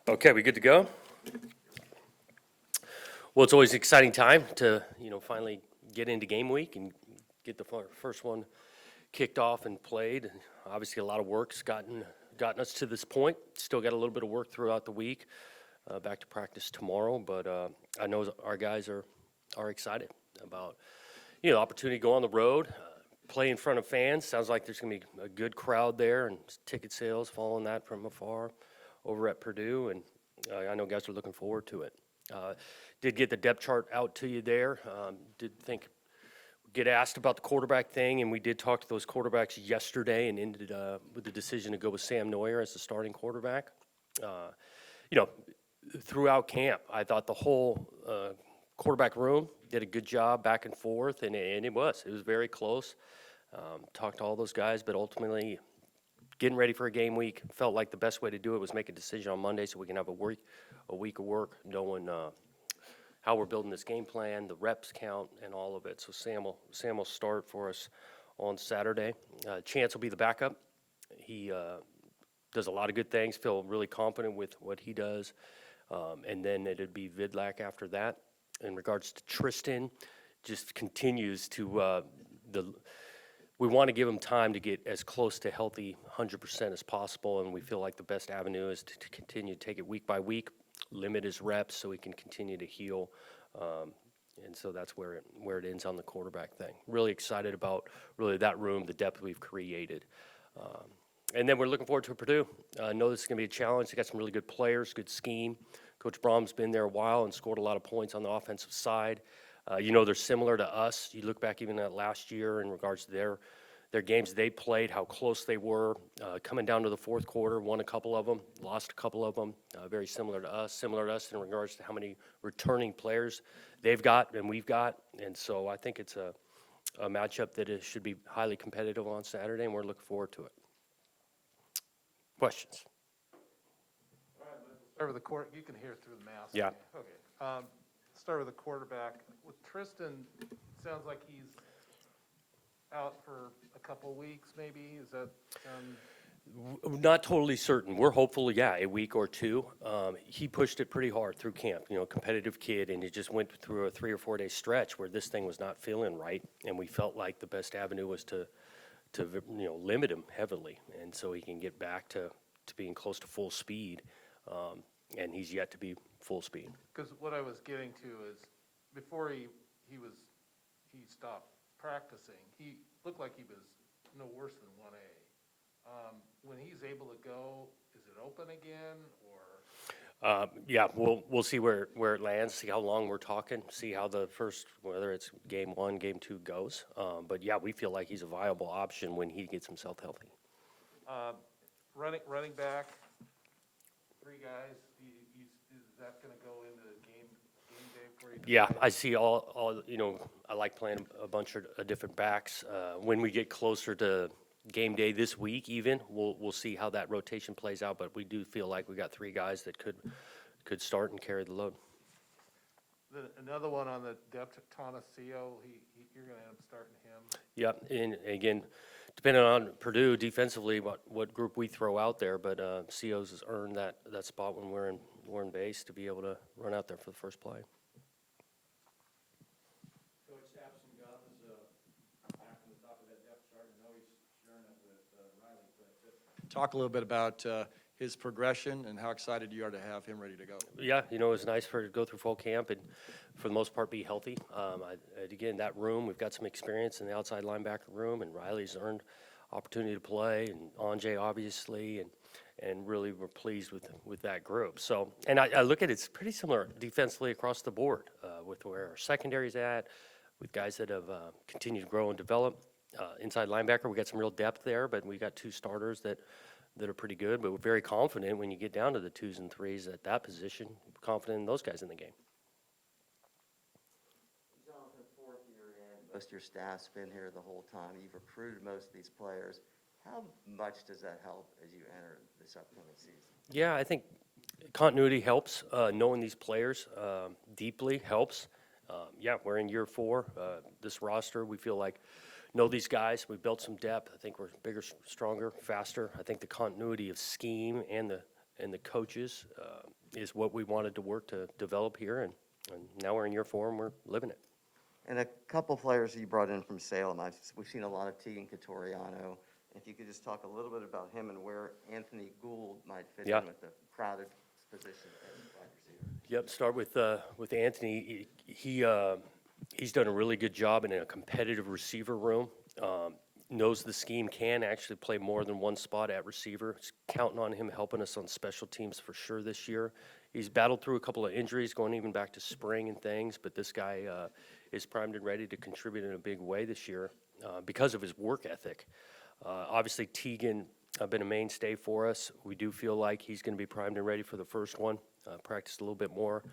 Okay, we good to go? Well, it's always an exciting time to, finally get into game week and get the first one kicked off and played. Obviously, a lot of work's gotten us to this point. Still got a little bit of work throughout the week. Back to practice tomorrow, but I know our guys are excited about, the opportunity to go on the road, play in front of fans. Sounds like there's going to be a good crowd there, and ticket sales following that from afar over at Purdue, and I know guys are looking forward to it. Did get the depth chart out to you there. Did think get asked about the quarterback thing, and we did talk to those quarterbacks yesterday and ended with the decision to go with Sam Neuer as the starting quarterback. You know, throughout camp, I thought the whole quarterback room did a good job back and forth, and it was very close. Talked to all those guys, but ultimately getting ready for a game week, felt like the best way to do it was make a decision on Monday so we can have a week of work knowing how we're building this game plan, the reps count, and all of it. So Sam will start for us on Saturday. Chance will be the backup. He does a lot of good things, feel really confident with what he does. And then it'd be Vidlak after that. In regards to Tristan, just continues to we want to give him time to get as close to healthy 100% as possible, and we feel like the best avenue is to continue to take it week by week, limit his reps so he can continue to heal. And so that's where it ends on the quarterback thing. Really excited about really that room, the depth we've created. And then we're looking forward to Purdue. I know this is going to be a challenge. They got some really good players, good scheme. Coach Brom's been there a while and scored a lot of points on the offensive side. They're similar to us. You look back even at last year in regards to their games they played, how close they were, coming down to the fourth quarter, won a couple of them, lost a couple of them, very similar to us in regards to how many returning players they've got and we've got. And so I think it's a matchup that should be highly competitive on Saturday, and we're looking forward to it. Questions? All right, let's start with the court. You can hear through the mask. Yeah. Okay. Start with the quarterback. With Tristan, sounds like he's out for a couple weeks, maybe. Is that? Not totally certain. We're hopeful, a week or two. He pushed it pretty hard through camp, competitive kid, and he just went through a 3 or 4 day stretch where this thing was not feeling right, and we felt like the best avenue was to limit him heavily, and so he can get back to being close to full speed, and he's yet to be full speed. Because what I was getting to is before he stopped practicing, he looked like he was no worse than 1A. When he's able to go, is it open again, or? We'll see where it lands, see how long we're talking, see how the first, whether it's game 1, game 2 goes. But we feel like he's a viable option when he gets himself healthy. Running back, 3 guys. Is that going to go into game day for you? Yeah, I see all. I like playing a bunch of different backs. When we get closer to game day this week, even we'll see how that rotation plays out. But we do feel like we got 3 guys that could start and carry the load. Another one on the depth, Tonacio, you're going to end up starting him. Yep, and again, depending on Purdue defensively, what group we throw out there, but Co's has earned that spot when we're in base to be able to run out there for the first play. Coach Sampson got back on the top of that depth chart. I know he's sharing it with Riley, but talk a little bit about his progression and how excited you are to have him ready to go. Yeah, it was nice for him to go through fall camp and for the most part be healthy. Again, that room, we've got some experience in the outside linebacker room, and Riley's earned opportunity to play, and Anjay obviously, and really we're pleased with that group. So, and I look at it's pretty similar defensively across the board with where our secondary's at, with guys that have continued to grow and develop. Inside linebacker, we got some real depth there, but we got 2 starters that are pretty good, but we're very confident when you get down to the 2s and 3s at that position, confident in those guys in the game. Jonathan, 4th year in, most of your staff's been here the whole time. You've recruited most of these players. How much does that help as you enter this upcoming season? Yeah, I think continuity helps. Knowing these players deeply helps. We're in year 4. This roster, we feel like know these guys. We've built some depth. I think we're bigger, stronger, faster. I think the continuity of scheme and the coaches is what we wanted to work to develop here, and now we're in year 4 and we're living it. And a couple players you brought in from Salem, we've seen a lot of Tegan Cotoriano. If you could just talk a little bit about him and where Anthony Gould might fit Yeah. in with the crowded position as wide receiver. Yep, start with Anthony. He's done a really good job in a competitive receiver room. Knows the scheme, can actually play more than one spot at receiver. It's counting on him helping us on special teams for sure this year. He's battled through a couple of injuries, going even back to spring and things, but this guy is primed and ready to contribute in a big way this year because of his work ethic. Obviously, Tegan been a mainstay for us. We do feel like he's going to be primed and ready for the first one. Practiced a little bit more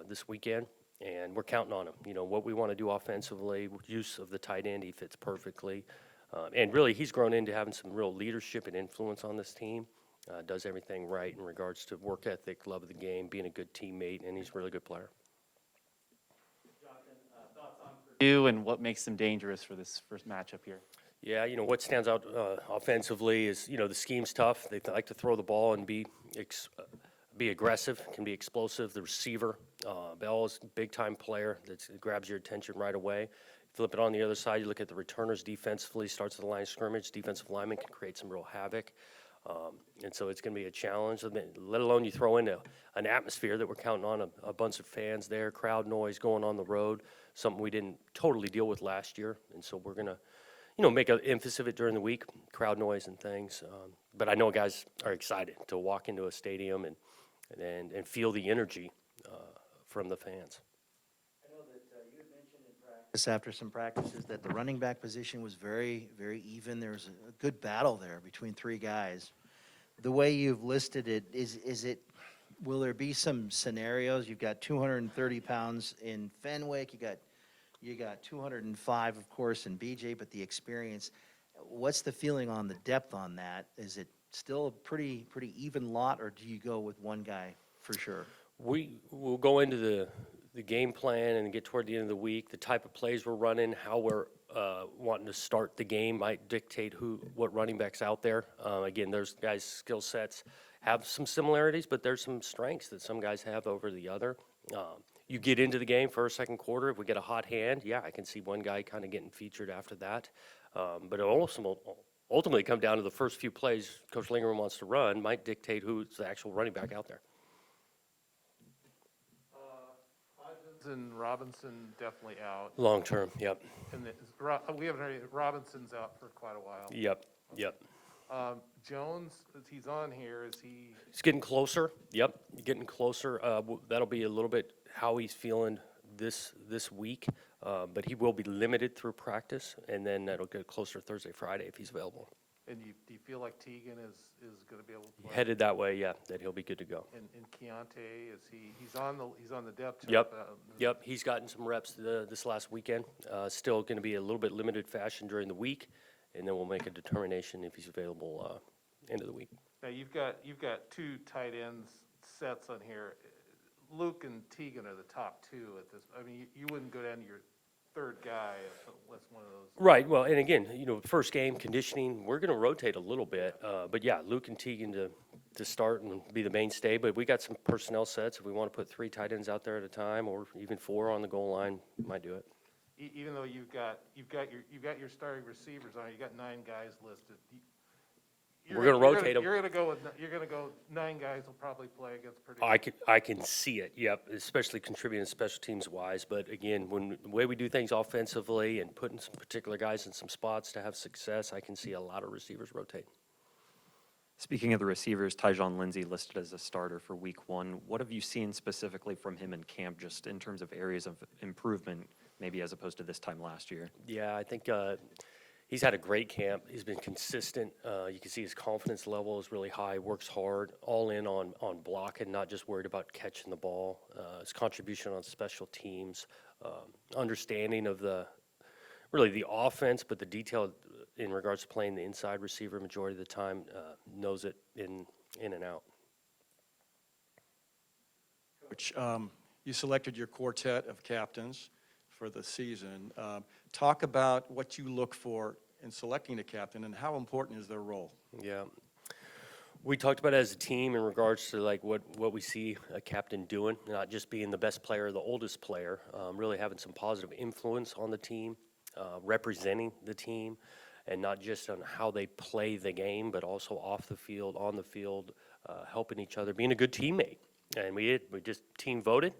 this weekend, and we're counting on him. You know, what we want to do offensively, use of the tight end, he fits perfectly. And really, he's grown into having some real leadership and influence on this team. Does everything right in regards to work ethic, love of the game, being a good teammate, and he's a really good player. Jonathan, thoughts on Purdue and what makes them dangerous for this first matchup here? Yeah, you know, what stands out offensively is, you know, the scheme's tough. They like to throw the ball and be aggressive, can be explosive. The receiver, Bell is a big-time player that grabs your attention right away. Flip it on the other side, you look at the returners defensively, starts at the line of scrimmage. Defensive linemen can create some real havoc. And so it's going to be a challenge, let alone you throw in an atmosphere that we're counting on a bunch of fans there, crowd noise going on the road, something we didn't totally deal with last year. And so we're going to, you know, make an emphasis of it during the week, crowd noise and things. But I know guys are excited to walk into a stadium and feel the energy from the fans. I know that you had mentioned in practice, after some practices, that the running back position was very, very even. There was a good battle there between 3 guys. The way you've listed it, will there be some scenarios? You've got 230 pounds in Fenwick, you got 205, of course, in BJ, but the experience, what's the feeling on the depth on that? Is it still a pretty even lot, or do you go with one guy for sure? We will go into the game plan and get toward the end of the week. The type of plays we're running, how we're wanting to start the game might dictate what running back's out there. Again, those guys' skill sets have some similarities, but there's some strengths that some guys have over the other. You get into the game first, second quarter. If we get a hot hand, yeah, I can see one guy kind of getting featured after that. But it also ultimately come down to the first few plays Coach Lingerman wants to run might dictate who's the actual running back out there. Hodgins and Robinson definitely out. Long term, yep, And we haven't heard, Robinson's out for quite a while. yep. Jones, he's on here, is he, It's getting closer, yep, getting closer. That'll be a little bit how he's feeling this week, but he will be limited through practice, and then that'll get closer Thursday, Friday if he's available. and do you feel like Tegan is gonna be able to play? Headed that way, yeah, that he'll be good to go. And Keontae, he's on the depth chart? Yep, yep, he's gotten some reps this last weekend. Still going to be a little bit limited fashion during the week, and then we'll make a determination if he's available end of the week. Now, you've got 2 tight ends sets on here. Luke and Tegan are the top 2 at this, I mean, you wouldn't go down to your 3rd guy unless one of those. Right, well, and again, you know, first game, conditioning, we're going to rotate a little bit. But yeah, Luke and Tegan to start and be the mainstay, but we got some personnel sets. If we want to put 3 tight ends out there at a time, or even 4 on the goal line, might do it. Even though you've got your starting receivers on, you got 9 guys listed. We're gonna rotate 'em. You're gonna go 9 guys will probably play against Purdue. I can see it, yep, especially contributing special teams wise. But again, the way we do things offensively and putting some particular guys in some spots to have success, I can see a lot of receivers rotate. Speaking of the receivers, Tyjon Lindsey listed as a starter for week 1. What have you seen specifically from him in camp, just in terms of areas of improvement, maybe as opposed to this time last year? Yeah, I think he's had a great camp. He's been consistent. You can see his confidence level is really high, works hard, all in on blocking, not just worried about catching the ball. His contribution on special teams, understanding of the offense, but the detail in regards to playing the inside receiver majority of the time, knows it in and out. Coach, you selected your quartet of captains for the season. Talk about what you look for in selecting a captain and how important is their role? Yeah. We talked about it as a team in regards to like what we see a captain doing, not just being the best player, the oldest player, really having some positive influence on the team, representing the team, and not just on how they play the game, but also off the field, on the field, helping each other, being a good teammate. And we just team voted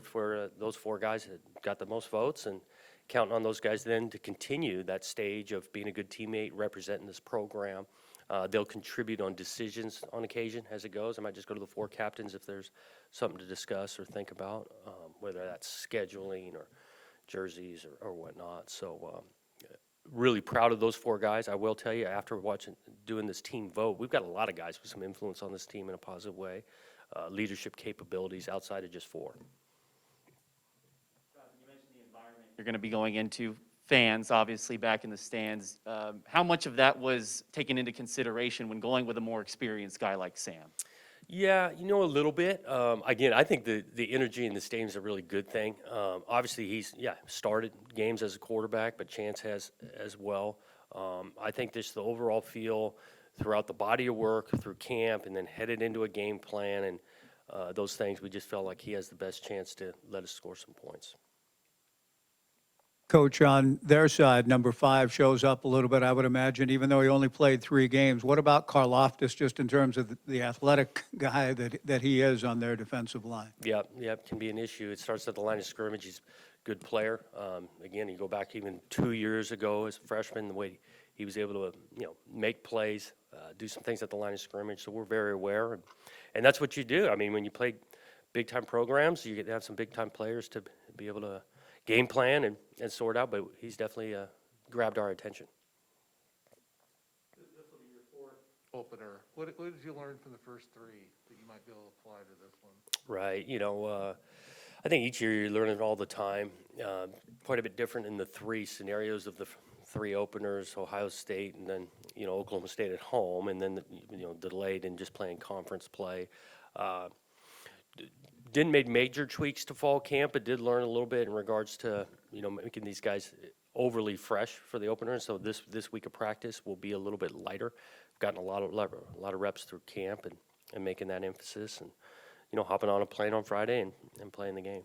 for those 4 guys that got the most votes, and counting on those guys then to continue that stage of being a good teammate, representing this program. They'll contribute on decisions on occasion as it goes. I might just go to the 4 captains if there's something to discuss or think about, whether that's scheduling or jerseys or whatnot. So really proud of those 4 guys. I will tell you, after doing this team vote, we've got a lot of guys with some influence on this team in a positive way, leadership capabilities outside of just 4. You're going to be going into fans, obviously, back in the stands. How much of that was taken into consideration when going with a more experienced guy like Sam? Yeah, a little bit. Again, I think the energy in the stadium is a really good thing. Obviously, he's started games as a quarterback, but Chance has as well. I think just the overall feel throughout the body of work, through camp, and then headed into a game plan and those things, we just felt like he has the best chance to let us score some points. Coach, on their side, number 5 shows up a little bit, I would imagine, even though he only played 3 games. What about Karlaftis, just in terms of the athletic guy that he is on their defensive line? Yeah, can be an issue. It starts at the line of scrimmage. He's a good player. Again, you go back even 2 years ago as a freshman, the way he was able to, make plays, do some things at the line of scrimmage. So we're very aware, and that's what you do. I mean, when you play big-time programs, you get to have some big-time players to be able to game plan and sort out, but he's definitely grabbed our attention. This will be your 4th opener. What did you learn from the first 3 that you might be able to apply to this one? Right. I think each year you're learning all the time. Quite a bit different in the 3 scenarios of the 3 openers, Ohio State and then, Oklahoma State at home, and then, delayed in just playing conference play. Didn't make major tweaks to fall camp, but did learn a little bit in regards to, making these guys overly fresh for the opener. So this week of practice will be a little bit lighter. Gotten a lot of reps through camp and making that emphasis and, hopping on a plane on Friday and playing the game.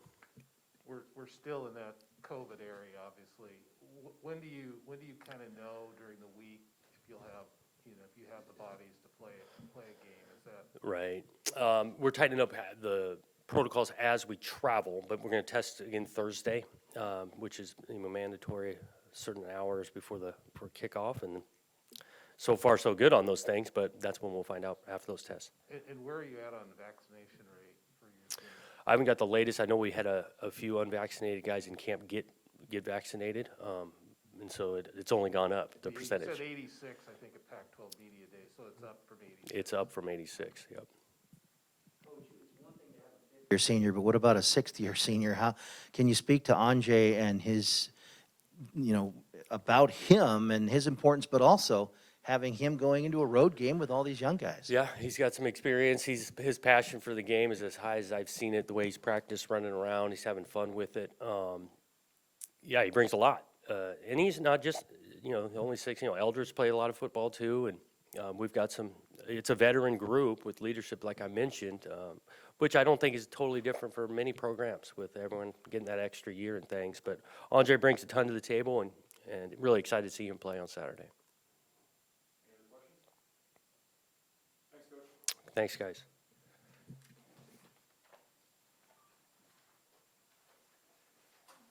We're still in that COVID area, obviously. When do you kind of know during the week if you'll have, if you have the bodies to play a game? Is that Right. We're tightening up the protocols as we travel, but we're going to test again Thursday, which is mandatory certain hours before kickoff, and so far so good on those things, but that's when we'll find out after those tests. and where are you at on the vaccination rate for your team? I haven't got the latest. I know we had a few unvaccinated guys in camp get vaccinated, and so it's only gone up, the percentage. You said 86, I think, at Pac-12 Media Day, so it's up from 86. It's up from 86, yep. Year senior, but what about a 6th-year senior? How can you speak to Anjay and his, about him and his importance, but also having him going into a road game with all these young guys? Yeah, he's got some experience. His passion for the game is as high as I've seen it. The way he's practiced running around, he's having fun with it. He brings a lot, and he's not just only 6. Eldridge played a lot of football too, and we've got some. It's a veteran group with leadership, like I mentioned, which I don't think is totally different for many programs with everyone getting that extra year and things. But Andre brings a ton to the table, and really excited to see him play on Saturday. Thanks, guys.